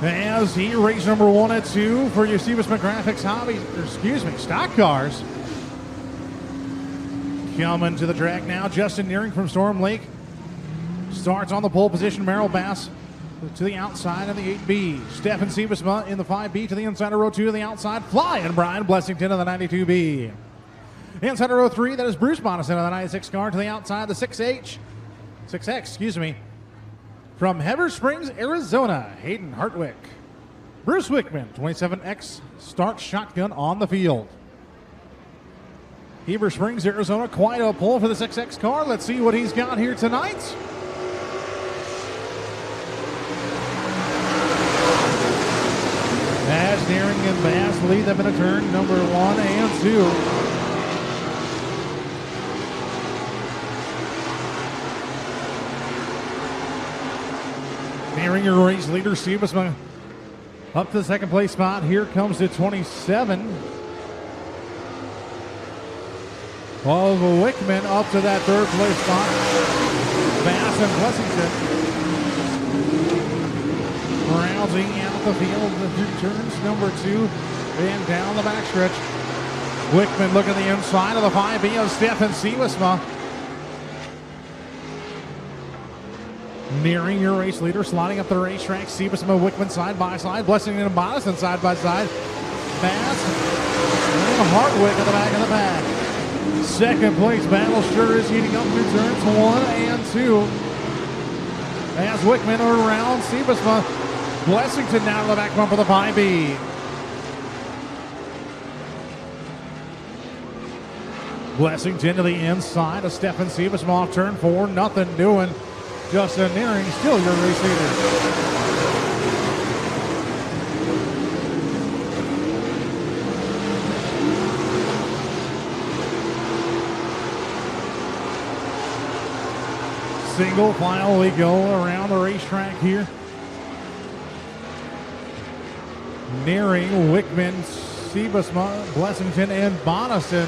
as he race number 1 and 2 for your Stevensman Graphics stock cars. Coming to the track now, Justin Nearing from Storm Lake. Starts on the pole position, Merrill Bass to the outside of the 8B. Stefan Siebesma in the 5B to the inside of row 2 to the outside. Flying Brian Blessington of the 92B. Inside of row 3, that is Bruce Bonison of the 96 car to the outside, the 6X, from Heber Springs, Arizona, Hayden Hartwick. Bruce Wickman, 27X, starts shotgun on the field. Heber Springs, Arizona, quite a pull for the 6X car. Let's see what he's got here tonight. As Nearing and Bass lead them in a turn number 1 and 2. Nearing your race leader, Siebesma up to the second place spot. Here comes the 27 of Wickman up to that third place spot. Bass and Blessington rounding out the field through turns number 2 and down the backstretch. Wickman looking at the inside of the 5B of Stefan Siebesma. Nearing your race leader, sliding up the racetrack. Siebesma, Wickman side by side. Blessington and Bonison side by side. Bass and Hartwick at the back of the pack. Second place battle sure is heating up through turns 1 and 2. As Wickman around Siebesma. Blessington now to the back bump of the 5B. Blessington to the inside of Stefan Siebesma off turn 4. Nothing doing. Justin Nearing still your race leader. Single file we go around the racetrack here. Nearing, Wickman, Siebesma, Blessington, and Bonison.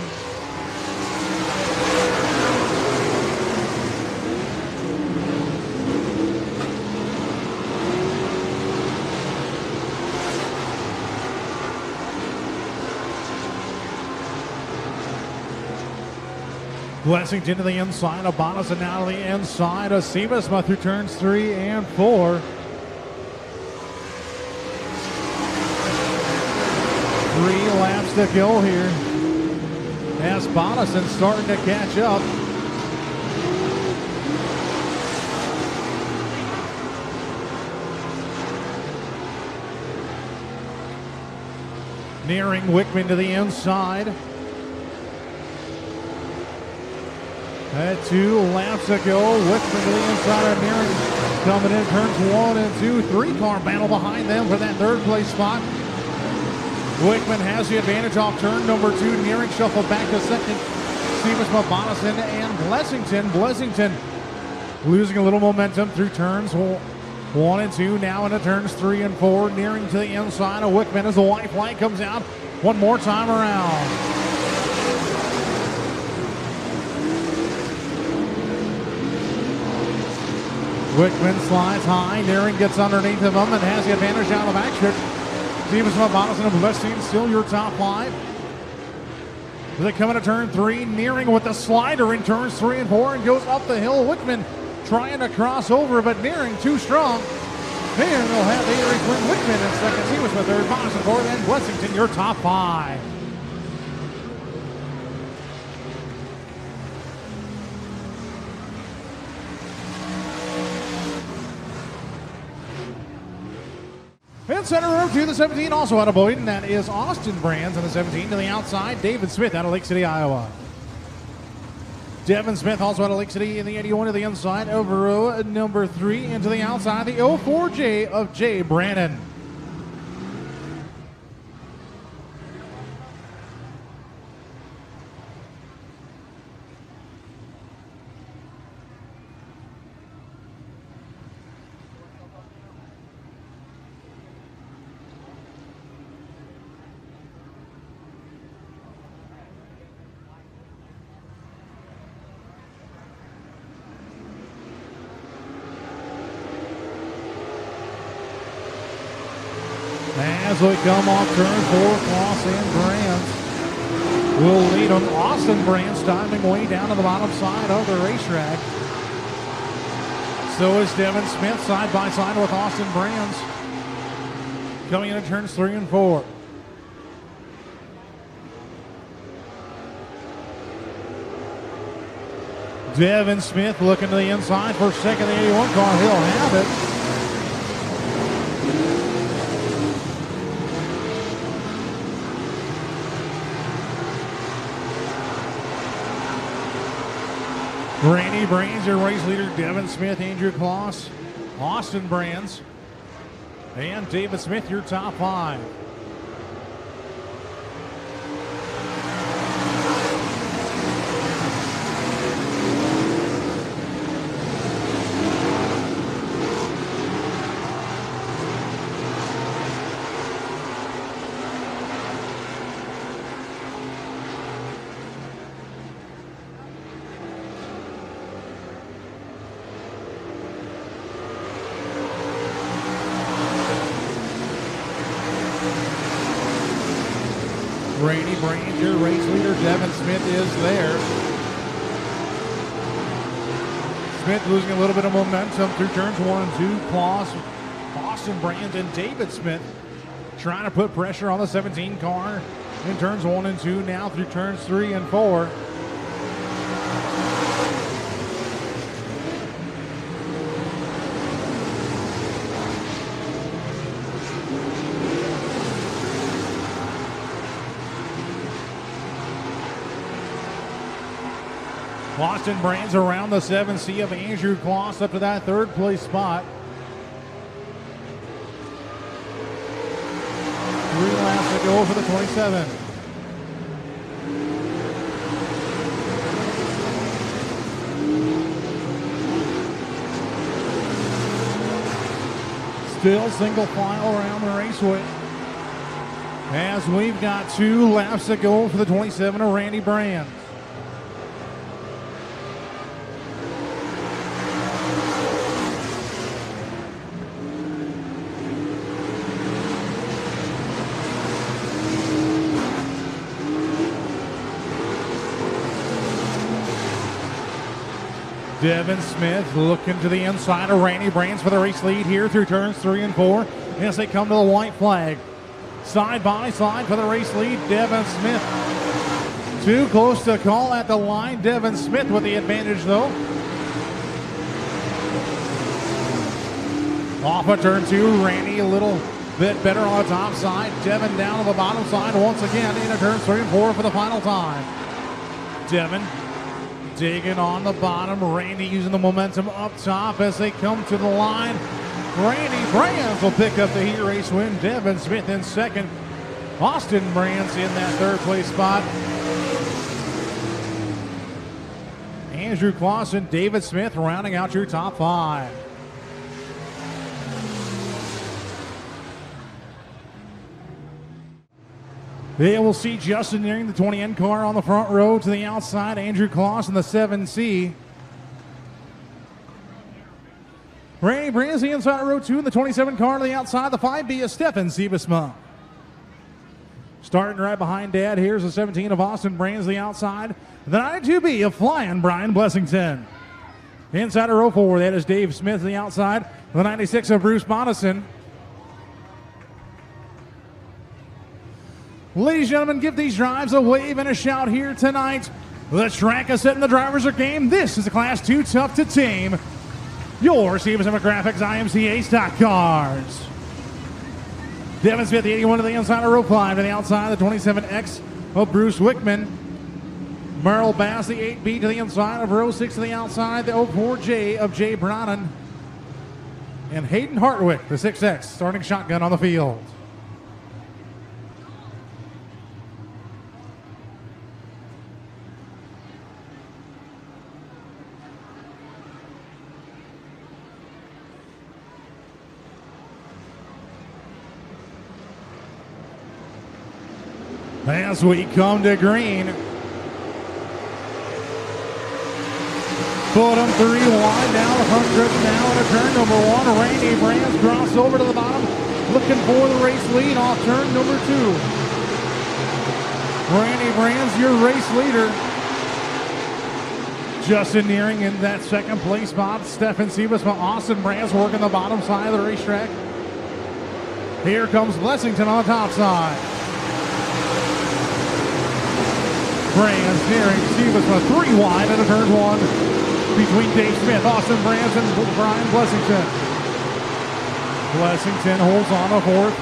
Blessington to the inside of Bonison, now to the inside of Siebesma through turns 3 and 4. 3 laps to go here as Bonison starting to catch up. Nearing, Wickman to the inside. 2 laps to go. Wickman to the inside of Nearing. Coming in turns 1 and 2. 3-car battle behind them for that third place spot. Wickman has the advantage off turn number 2. Nearing shuffled back to second. Siebesma, Bonison, and Blessington. Blessington losing a little momentum through turns 1 and 2. Now into turns 3 and 4. Nearing to the inside of Wickman as the white flag comes out one more time around. Wickman slides high. Nearing gets underneath of him and has the advantage down the backstretch. Siebesma, Bonison, and Blessington still your top 5. They come into turn 3. Nearing with the slider in turns 3 and 4 and goes up the hill. Wickman trying to cross over, but Nearing too strong. Nearing will have the race win. Wickman in second. Siebesma third. Bonison fourth, and Blessington your top 5. In center row 2, the 17, also out of Boyd, and that is Austin Brands on the 17 to the outside. David Smith out of Lake City, Iowa. Devin Smith also out of Lake City in the 81 to the inside of row number 3, and to the outside, the 04J of Jay Brannon. As we come off turn 4, Cross and Brands will lead them. Austin Brands timing way down to the bottom side of the racetrack. So is Devin Smith side by side with Austin Brands. Coming into turns 3 and 4. Devin Smith looking to the inside for second. The 81 car, he'll have it. Randy Brands, your race leader. Devin Smith, Andrew Kloss, Austin Brands, and David Smith, your top 5. Randy Brands, your race leader. Devin Smith is there. Smith losing a little bit of momentum through turns 1 and 2. Kloss, Austin Brands, and David Smith trying to put pressure on the 17 car in turns 1 and 2. Now through turns 3 and 4. Austin Brands around the 7C of Andrew Kloss up to that third place spot. 3 laps to go for the 27. Still single file around the raceway. As we've got 2 laps to go for the 27 of Randy Brands. Devin Smith looking to the inside of Randy Brands for the race lead here through turns 3 and 4 as they come to the white flag. Side by side for the race lead, Devin Smith. Too close to call at the line. Devin Smith with the advantage though. Off of turn 2, Randy a little bit better on the top side. Devin down on the bottom side once again into turns 3 and 4 for the final time. Devin digging on the bottom. Randy using the momentum up top as they come to the line. Randy Brands will pick up the heat race win. Devin Smith in second. Austin Brands in that third place spot. Andrew Kloss and David Smith rounding out your top 5. They will see Justin nearing the 20N car on the front row to the outside. Andrew Kloss in the 7C. Randy Brands the inside row 2 in the 27 car to the outside. The 5B is Stefan Siebesma. Starting right behind Dad, here's the 17 of Austin Brands the outside. The 92B of Flying Brian Blessington. Inside of row 4, that is Dave Smith the outside. The 96 of Bruce Monison. Ladies and gentlemen, give these drives a wave and a shout here tonight. The track is set and the drivers are game. This is the Class 2 Tough to Tame. Your Stevens Demographics IMCA stock cars. Devin Smith, the 81 to the inside of row 5 to the outside, the 27X of Bruce Wickman. Merrill Bass, the 8B to the inside of row 6 to the outside, the 04J of Jay Brannon. And Hayden Hartwick, the 6X, starting shotgun on the field. As we come to green. Bottom 3 wide down the front stretch now into turn number 1. Randy Brands cross over to the bottom. looking for the race lead off turn number 2. Randy Brands, your race leader. Justin Nearing in that second place spot. Stefan Siebes from Austin Brands working the bottom side of the racetrack. Here comes Blessington on the top side. Brands, Nearing, Siebes from 3 wide into turn 1 between Dave Smith, Austin Brands, and Brian Blessington. Blessington holds on to 4th.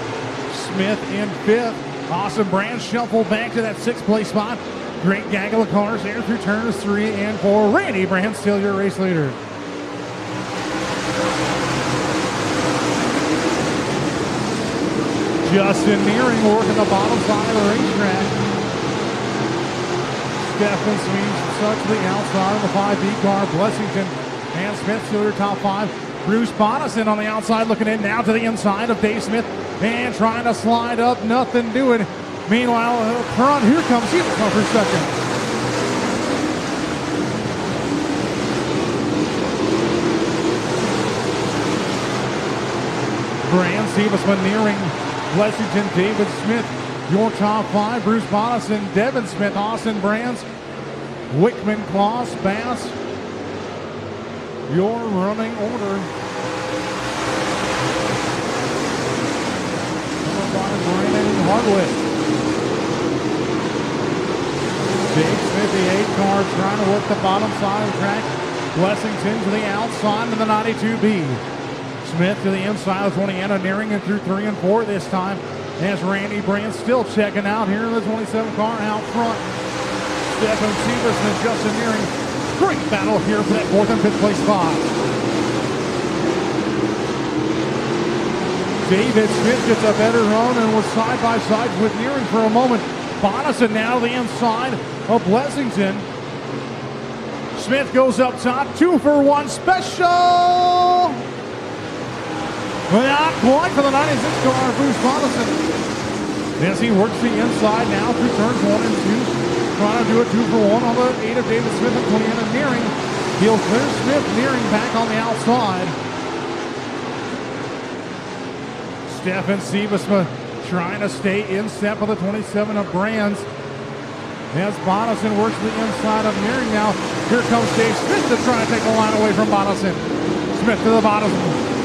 Smith in 5th. Austin Brands shuffled back to that 6th place spot. Great gaggle of cars there through turns 3 and 4. Randy Brands still your race leader. Justin Nearing working the bottom side of the racetrack. Stefan Sweens such to the outside of the 5B car. Blessington and Smith still your top 5. Bruce Bonison on the outside looking in now to the inside of Dave Smith and trying to slide up, nothing doing. Meanwhile, up front, here comes Siebes for second. Brands, Siebesman, Nearing, Blessington, David Smith, your top 5. Bruce Bonison, Devin Smith, Austin Brands, Wickman, Kloss, Bass, your running order. Brandon Hardwick. Dave Smith, the 8 car, trying to work the bottom side of the track. Blessington to the outside of the 92B. Smith to the inside of 20 and Nearing in through 3 and 4 this time. As Randy Brands still checking out here in the 27 car out front. Stefan Siebes and Justin Nearing. Great battle here for that 4th and 5th place spot. David Smith gets a better run and was side by side with Nearing for a moment. Bonison now to the inside of Blessington. Smith goes up top, 2 for 1 special. Not quite for the 96 car, Bruce Bonison. As he works the inside now through turns 1 and 2. Trying to do a 2 for 1 on the 8 of David Smith and 20 and Nearing. He'll clear Smith, Nearing back on the outside. Stefan Siebesma trying to stay in step with the 27 of Brands. As Bonison works the inside of Nearing now. Here comes Dave Smith to try and take the line away from Bonison. Smith to the bottom.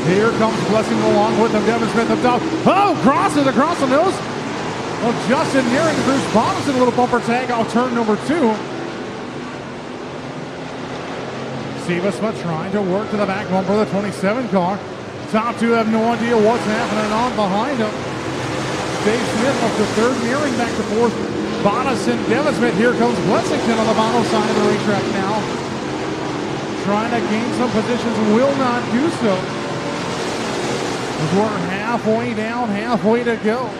Here comes Blessington along with him. Devin Smith up top. Oh, crosses across the nose of Justin Nearing. Bruce Bonison, a little bumper tag off turn number 2. Siebesma trying to work to the back bumper of the 27 car. Top 2 have no idea what's happening on behind him. Dave Smith up to 3rd, Nearing back to 4th. Bonison, Devin Smith. Here comes Blessington on the bottom side of the racetrack now. Trying to gain some positions, will not do so. As we're halfway down, halfway to go.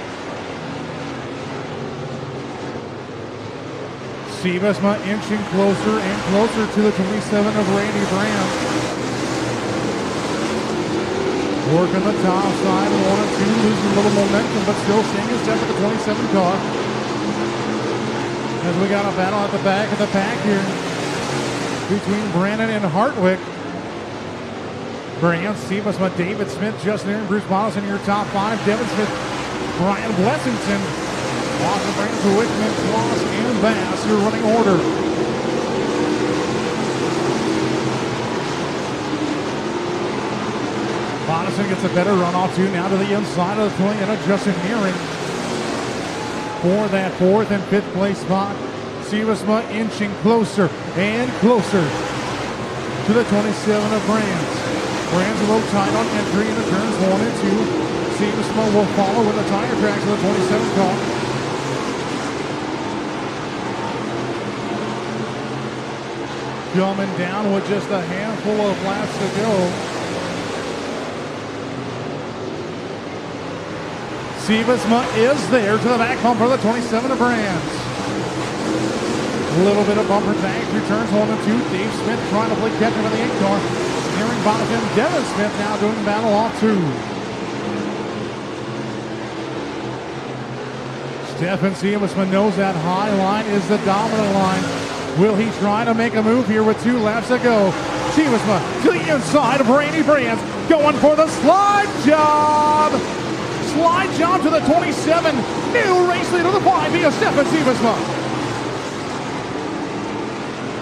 Siebesma inching closer and closer to the 27 of Randy Brands. Working the top side, 1 and 2, losing a little momentum, but still staying in step with the 27 car. As we got a battle at the back of the pack here between Brandon and Hartwick. Brands, Siebesma, David Smith, Justin Nearing, Bruce Bonison, your top 5. Devin Smith, Brian Blessington, Austin Brands, Wickman, Kloss, and Bass, your running order. Bonison gets a better run off too, now to the inside of the 20 and Justin Nearing for that 4th and 5th place spot. Siebesma inching closer and closer to the 27 of Brands. Brands a little tight on entry into turns 1 and 2. Siebesma will follow with the tire tracks of the 27 car. Coming down with just a handful of laps to go. Siebesma is there to the back bumper of the 27 of Brands. A little bit of bumper tag through turns 1 and 2. Dave Smith trying to play catch up in the 8 car. Nearing Bonison. Devin Smith now doing battle off 2. Stefan Siebesma knows that high line is the dominant line. Will he try to make a move here with 2 laps to go? Siebesma to the inside of Randy Brands, going for the slide job. slide jump to the 27. New race leader of the 5B of Stefan Siebesma.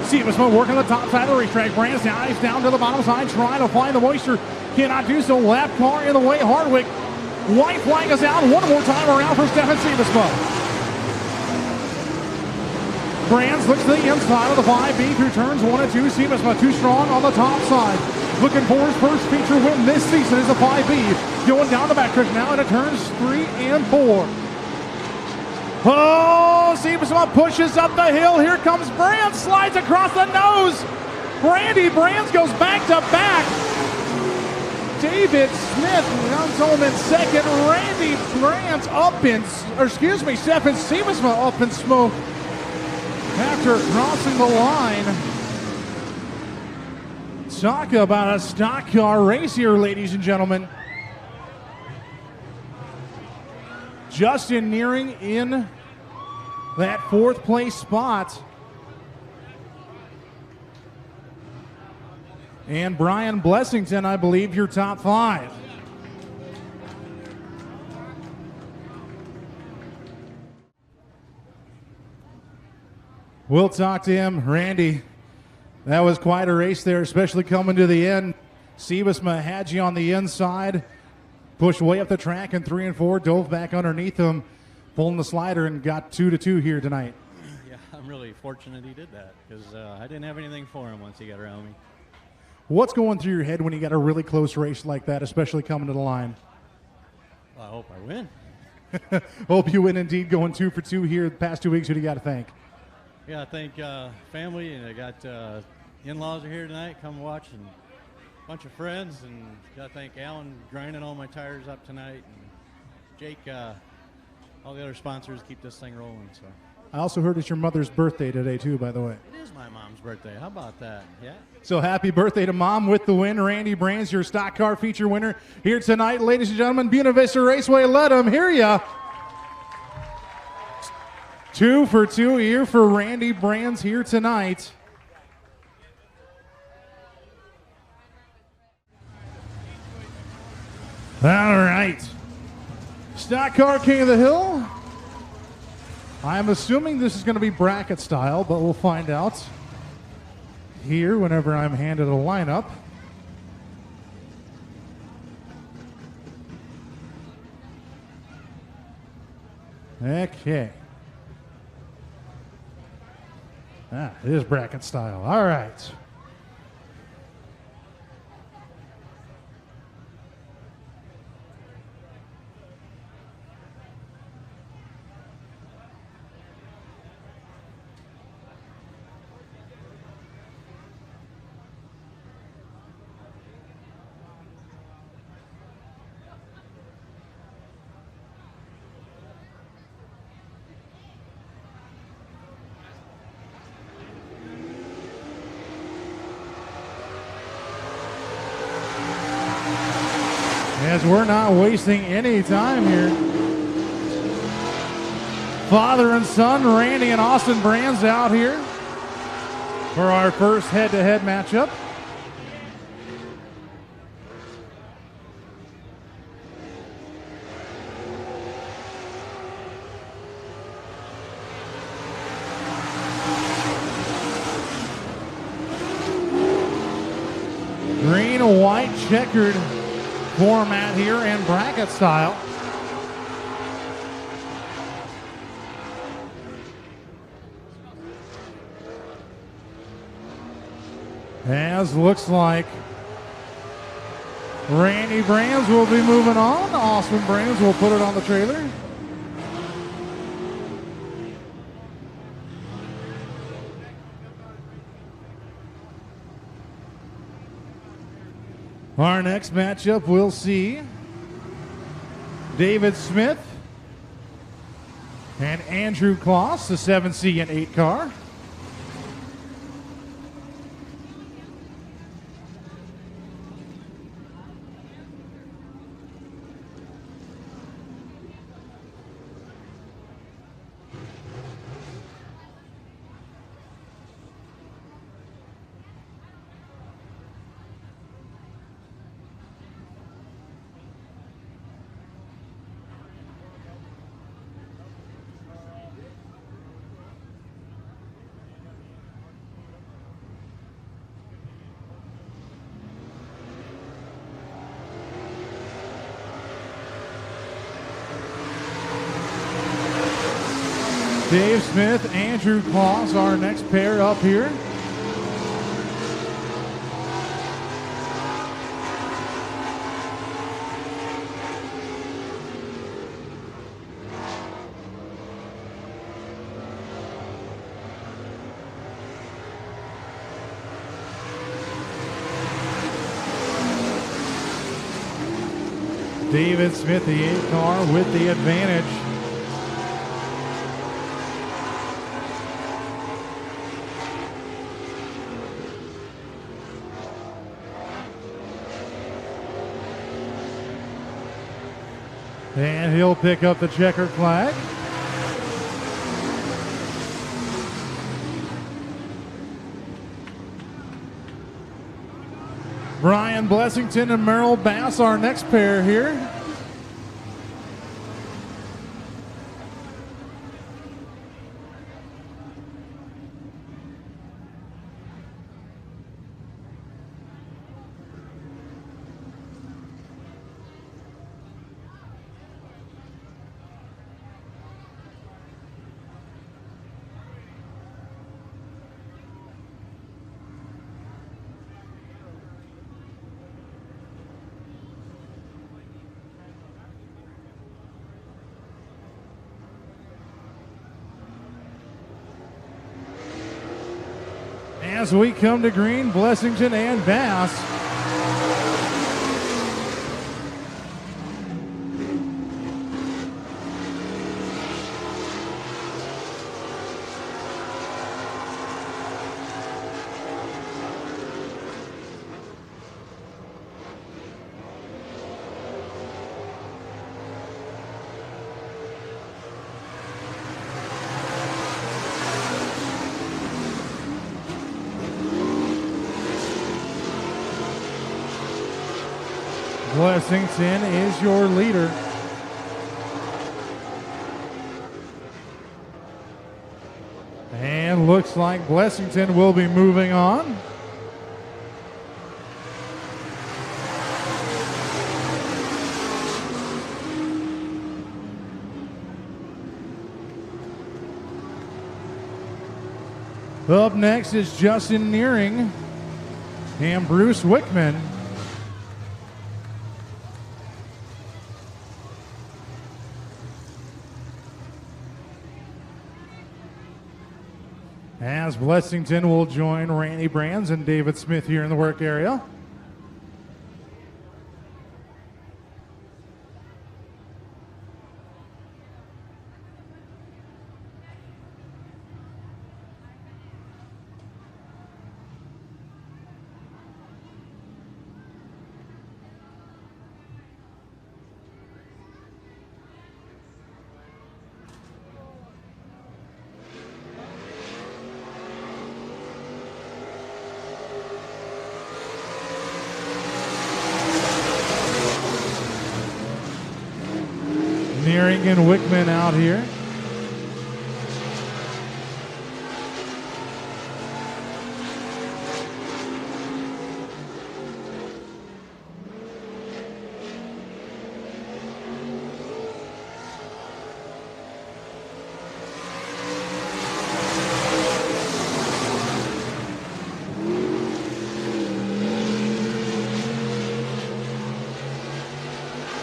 Siebesma working the top side of the racetrack. Brands dives down to the bottom side, trying to find the moisture. Cannot do so. Lap car in the way. Hardwick. White flag is out. One more time around for Stefan Siebesma. Brands looks to the inside of the 5B through turns 1 and 2. Siebesma too strong on the top side. Looking for his first feature win this season is a 5B. Going down the backstretch now into turns 3 and 4. Oh, Siebesma pushes up the hill. Here comes Brands, slides across the nose. Randy Brands goes back to back. David Smith runs home in second. Randy Brands Stefan Siebesma up in smoke after crossing the line. Talk about a stock car race here, ladies and gentlemen. Justin Nearing in that 4th place spot. And Brian Blessington, I believe, your top 5. We'll talk to him. Randy, that was quite a race there, especially coming to the end. Siebesma had you on the inside, pushed way up the track in 3 and 4, dove back underneath him, pulling the slider, and got 2-2 here tonight. Yeah, I'm really fortunate he did that because I didn't have anything for him once he got around me. What's going through your head when you got a really close race like that, especially coming to the line? Well, I hope I win. Hope you win indeed, going 2 for 2 here the past 2 weeks. Who do you got to thank? Yeah, I thank family, and I got in-laws are here tonight, come watch, and a bunch of friends, and got to thank Alan grinding all my tires up tonight, and Jake, all the other sponsors keep this thing rolling. So I also heard it's your mother's birthday today too, by the way. It is my mom's birthday. How about that? Yeah. So happy birthday to Mom with the win. Randy Brands, your stock car feature winner here tonight. Ladies and gentlemen, Buena Vista Raceway, let them hear ya. 2 for 2 here for Randy Brands here tonight. All right. Stock car King of the Hill. I'm assuming this is going to be bracket style, but we'll find out here whenever I'm handed a lineup. Okay. It is bracket style. All right. As we're not wasting any time here. Father and son, Randy and Austin Brands out here for our first head-to-head matchup. Green and white checkered format here and bracket style. As looks like Randy Brands will be moving on. Austin Brands will put it on the trailer. Our next matchup, we'll see David Smith and Andrew Kloss, the 7C and 8 car. Dave Smith, Andrew Claus, our next pair up here. David Smith, the 8 car, with the advantage. And he'll pick up the checkered flag. Brian Blessington and Merrill Bass, our next pair here. As we come to green, Blessington and Bass. Blessington is your leader. And looks like Blessington will be moving on. Up next is Justin Nearing and Bruce Wickman. As Blessington will join Randy Brands and David Smith here in the work area. Nearing and Wickman out here.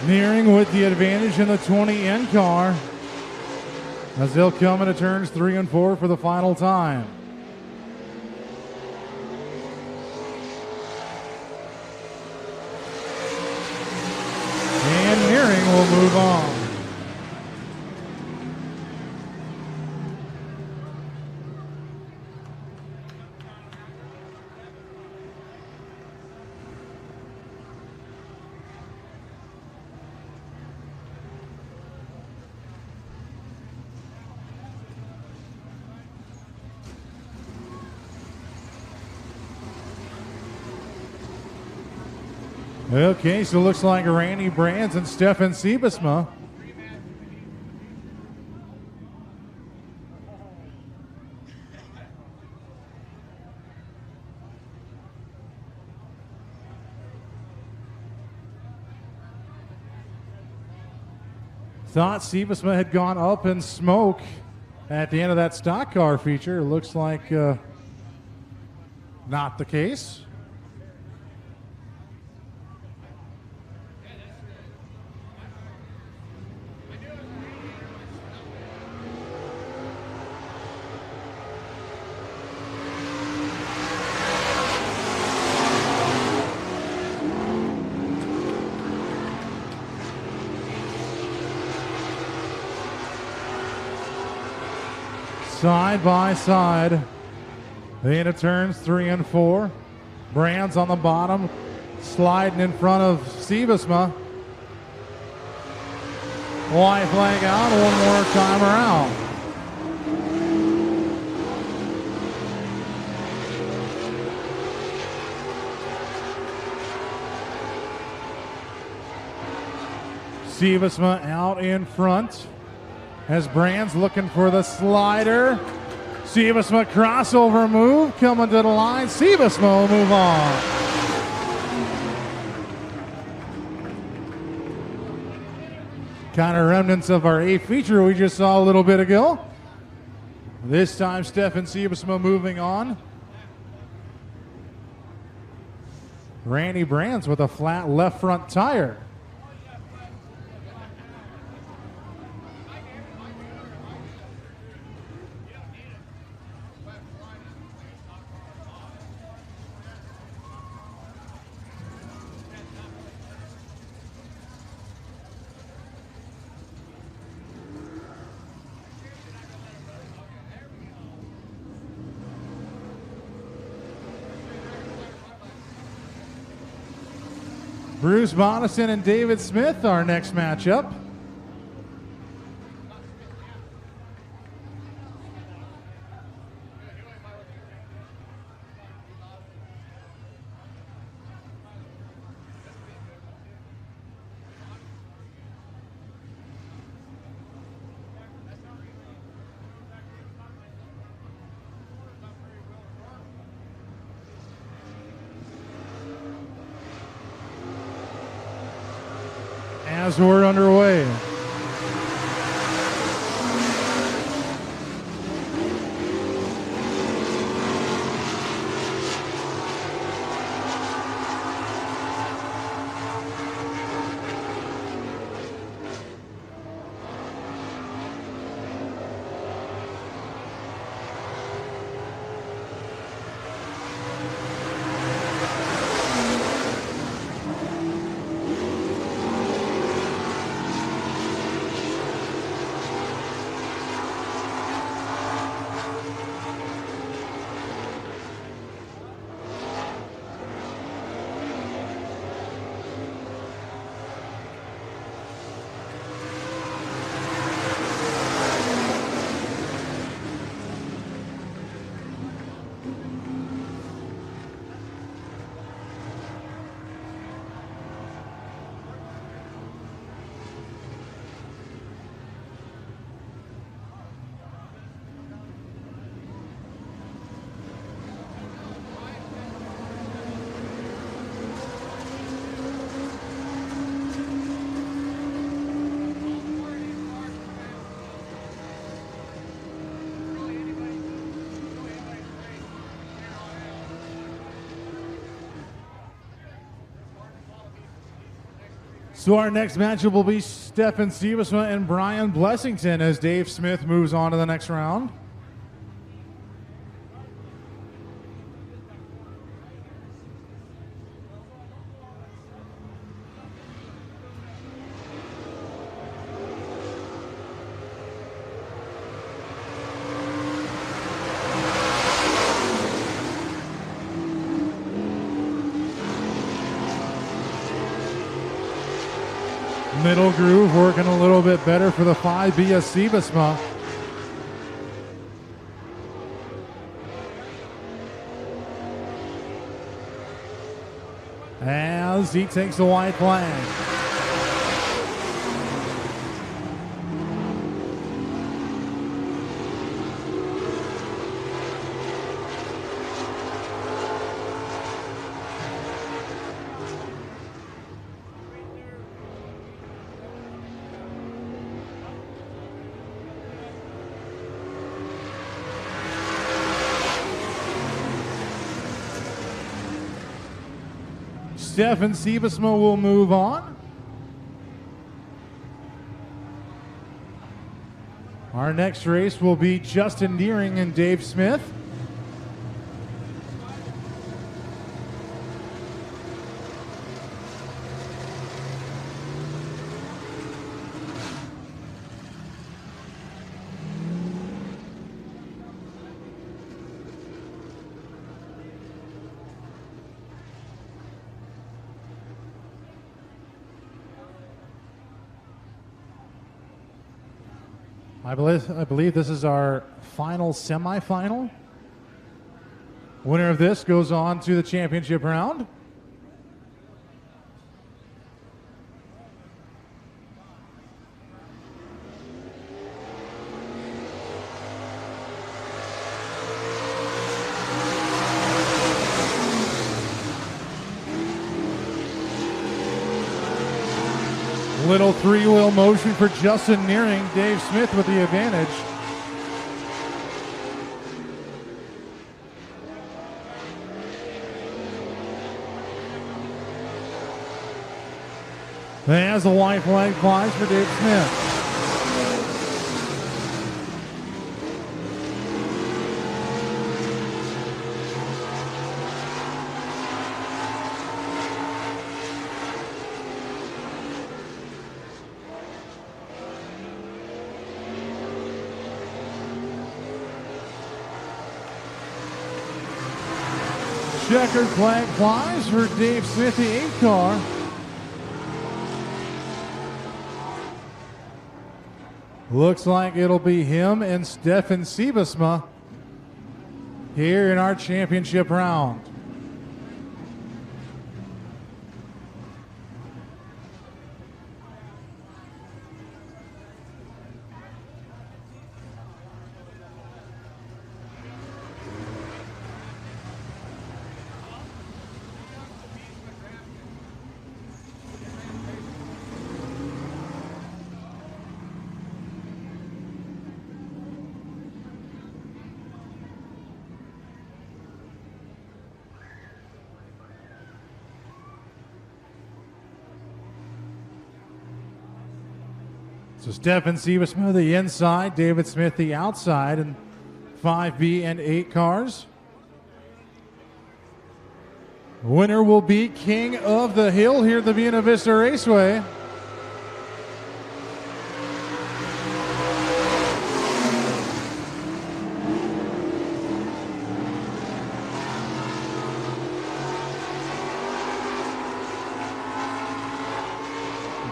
Nearing with the advantage in the 20N car as they'll come into turns 3 and 4 for the final time. And Nearing will move on. Okay, so it looks like Randy Brands and Stefan Siebesma. Thought Siebesma had gone up in smoke at the end of that stock car feature. It looks like not the case. Side by side, into turns 3 and 4. Brands on the bottom, sliding in front of Siebesma. White flag out one more time around. Siebesma out in front. As Brands looking for the slider. Siebesma crossover move coming to the line. Siebesma will move on. Kind of remnants of our A feature we just saw a little bit ago. This time Stefan Siebesma moving on. Randy Brands with a flat left front tire. Bruce Bonison and David Smith, our next matchup. As we're underway. So our next matchup will be Stefan Siebesma and Brian Blessington as Dave Smith moves on to the next round. Middle groove working a little bit better for the 5B of Siebesma. As he takes the white flag. Stefan Siebesma will move on. Our next race will be Justin Deering and Dave Smith. I believe this is our final semifinal. Winner of this goes on to the championship round. Little three-wheel motion for Justin Nearing. Dave Smith with the advantage. As the white flag flies for Dave Smith. Checkered flag flies for Dave Smith, the 8 car. Looks like it'll be him and Stefan Siebesma here in our championship round. So Stefan Siebesma the inside, David Smith the outside, and 5B and 8 cars. Winner will be King of the Hill here at the Buena Vista Raceway.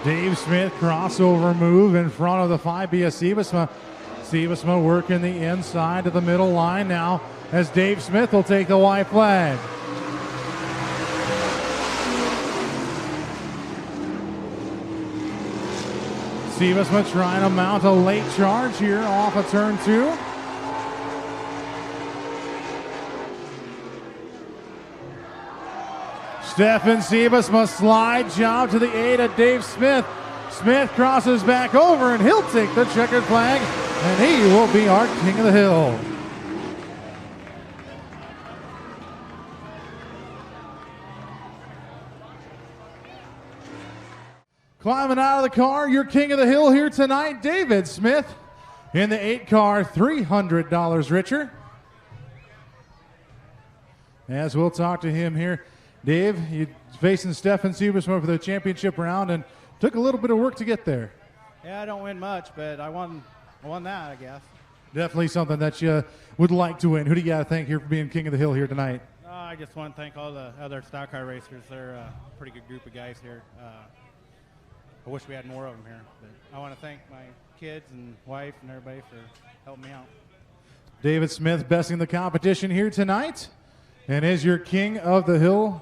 Dave Smith crossover move in front of the 5B of Siebesma. Siebesma working the inside to the middle line now as Dave Smith will take the white flag. Siebesma trying to mount a late charge here off of turn 2. Stefan Siebesma slide job to the 8 of Dave Smith. Smith crosses back over and he'll take the checkered flag and he will be our King of the Hill. Climbing out of the car, your King of the Hill here tonight, David Smith in the 8 car, $300 richer. As we'll talk to him here. Dave, you're facing Stefan Siebesma for the championship round and took a little bit of work to get there. Yeah, I don't win much, but I won that, I guess. Definitely something that you would like to win. Who do you got to thank here for being King of the Hill here tonight? I just want to thank all the other stock car racers. They're a pretty good group of guys here. I wish we had more of them here. But I want to thank my kids and wife and everybody for helping me out. David Smith besting the competition here tonight and is your King of the Hill